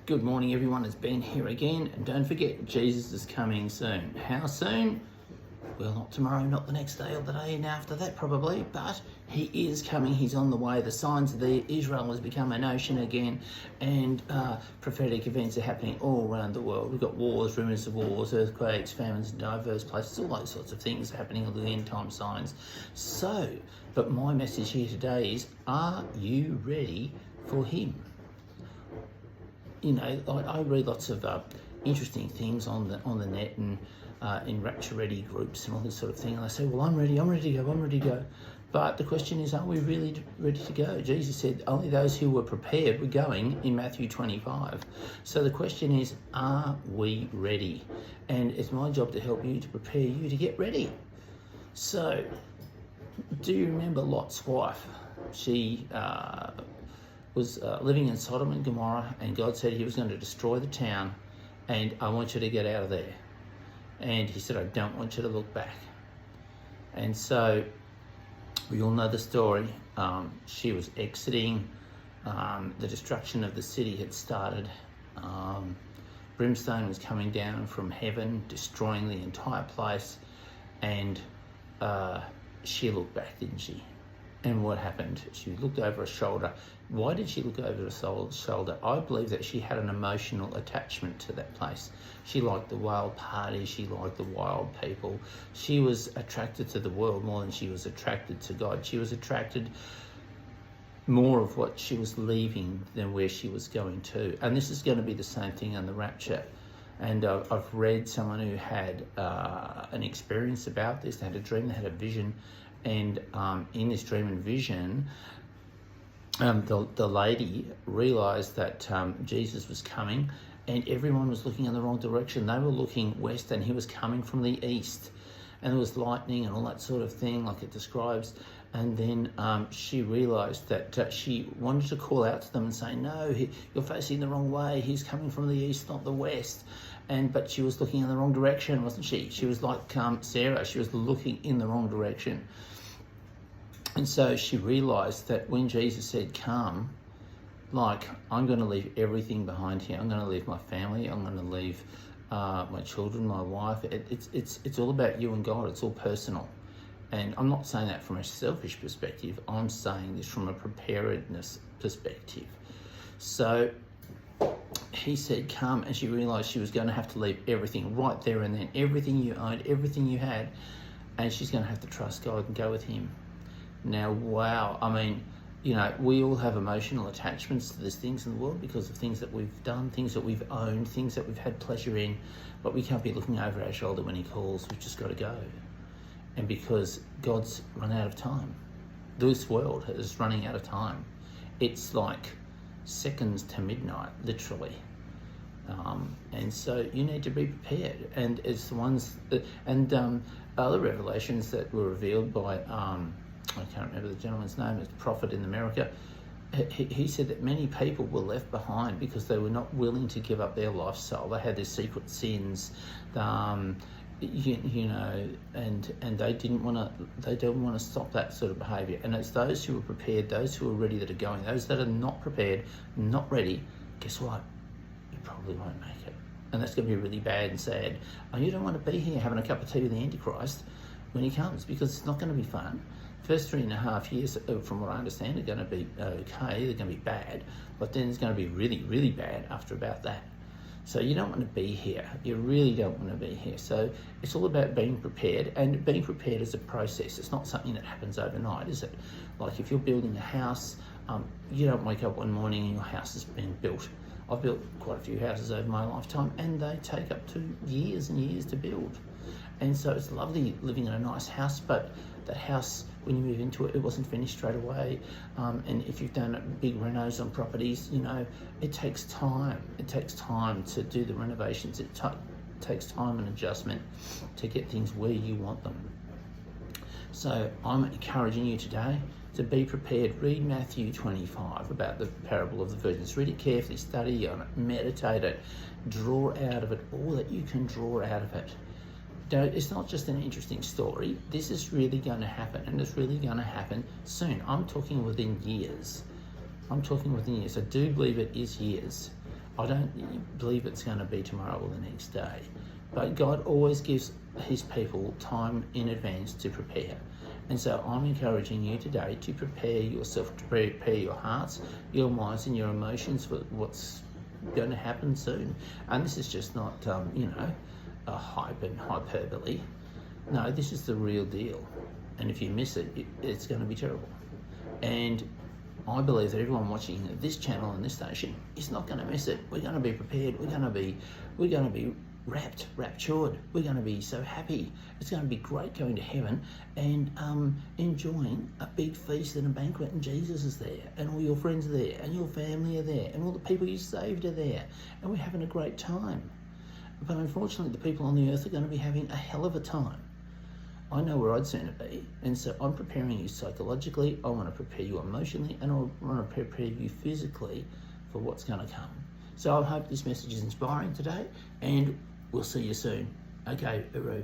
Good morning, everyone. It's Ben here again. And don't forget, Jesus is coming soon. How soon? Well, not tomorrow, not the next day or the day and after that probably, but he is coming. He's on the way. The signs are there. Israel has become a nation again, and prophetic events are happening all around the world. We've got wars, rumours of wars, earthquakes, famines in diverse places, all those sorts of things happening, all the end time signs. So, but my message here today is, are you ready for him? You know, I read lots of interesting things on the net and in Rapture Ready groups and all this sort of thing. And I say, well, I'm ready to go. But the question is, are we really ready to go? Jesus said only those who were prepared were going in Matthew 25. So the question is, are we ready? And it's my job to help you, to prepare you to get ready. So, do you remember Lot's wife? She was living in Sodom and Gomorrah, and God said he was going to destroy the town, and I want you to get out of there. And he said, I don't want you to look back. And so we all know the story. She was exiting. The destruction of the city had started. Brimstone was coming down from heaven, destroying the entire place. And she looked back, didn't she? And what happened? She looked over her shoulder. Why did she look over her shoulder? I believe that she had an emotional attachment to that place. She liked the wild parties. She liked the wild people. She was attracted to the world more than she was attracted to God. She was attracted more of what she was leaving than where she was going to. And this is going to be the same thing in the rapture. And I've read someone who had an experience about this. They had a dream, they had a vision. And in this dream and vision, the lady realised that Jesus was coming, and everyone was looking in the wrong direction. They were looking west, and he was coming from the east. And there was lightning and all that sort of thing, like it describes. And then she realised that she wanted to call out to them and say, no, you're facing the wrong way. He's coming from the east, not the west. But she was looking in the wrong direction, wasn't she? She was like Sarah. She was looking in the wrong direction. And so she realised that when Jesus said, come, like, I'm going to leave everything behind here. I'm going to leave my family. I'm going to leave my children, my wife. It's all about you and God. It's all personal. And I'm not saying that from a selfish perspective. I'm saying this from a preparedness perspective. So he said, come, and she realised she was going to have to leave everything right there and then. Everything you owned, everything you had. And she's going to have to trust God and go with him. Now, wow, I mean, you know, we all have emotional attachments to these things in the world because of things that we've done, things that we've owned, things that we've had pleasure in, but we can't be looking over our shoulder when he calls. We've just got to go. And because God's run out of time. This world is running out of time. It's like seconds to midnight, literally. And so you need to be prepared. And it's the ones that, other revelations that were revealed by, I can't remember the gentleman's name, it's a prophet in America. He said that many people were left behind because they were not willing to give up their lifestyle. They had their secret sins, you know, and they didn't want to stop that sort of behaviour. And it's those who are prepared, those who are ready that are going. Those that are not prepared, not ready, guess what? You probably won't make it. And that's going to be really bad and sad. And you don't want to be here having a cup of tea with the Antichrist when he comes, because it's not going to be fun. First 3.5 years, from what I understand, are going to be okay. They're going to be bad, but then it's going to be really, really bad after about that. So you don't want to be here. You really don't want to be here. So it's all about being prepared, and being prepared is a process. It's not something that happens overnight, is it? Like if you're building a house, you don't wake up one morning and your house is being built. I've built quite a few houses over my lifetime, and they take up to years and years to build. And so it's lovely living in a nice house, but that house, when you move into it, it wasn't finished straight away. And if you've done big renos on properties, you know, it takes time. It takes time to do the renovations. It takes time and adjustment to get things where you want them. So I'm encouraging you today to be prepared. Read Matthew 25 about the parable of the virgins. Read it carefully, study on it, meditate it, draw out of it all that you can draw out of it. It's not just an interesting story. This is really going to happen, and it's really going to happen soon. I'm talking within years. I do believe it is years. I don't believe it's going to be tomorrow or the next day. But God always gives his people time in advance to prepare. And so I'm encouraging you today to prepare yourself, to prepare your hearts, your minds and your emotions for what's going to happen soon. And this is just not, a hype and hyperbole. No, this is the real deal. And if you miss it, it's going to be terrible. And I believe that everyone watching this channel and this station is not going to miss it. We're going to be prepared. We're going to be raptured. We're going to be so happy. It's going to be great going to heaven and enjoying a big feast and a banquet, and Jesus is there, and all your friends are there, and your family are there, and all the people you saved are there, and we're having a great time. But unfortunately, the people on the earth are going to be having a hell of a time. I know where I'd sooner be, and so I'm preparing you psychologically, I want to prepare you emotionally, and I want to prepare you physically for what's going to come. So I hope this message is inspiring today, and we'll see you soon. Okay, Uru.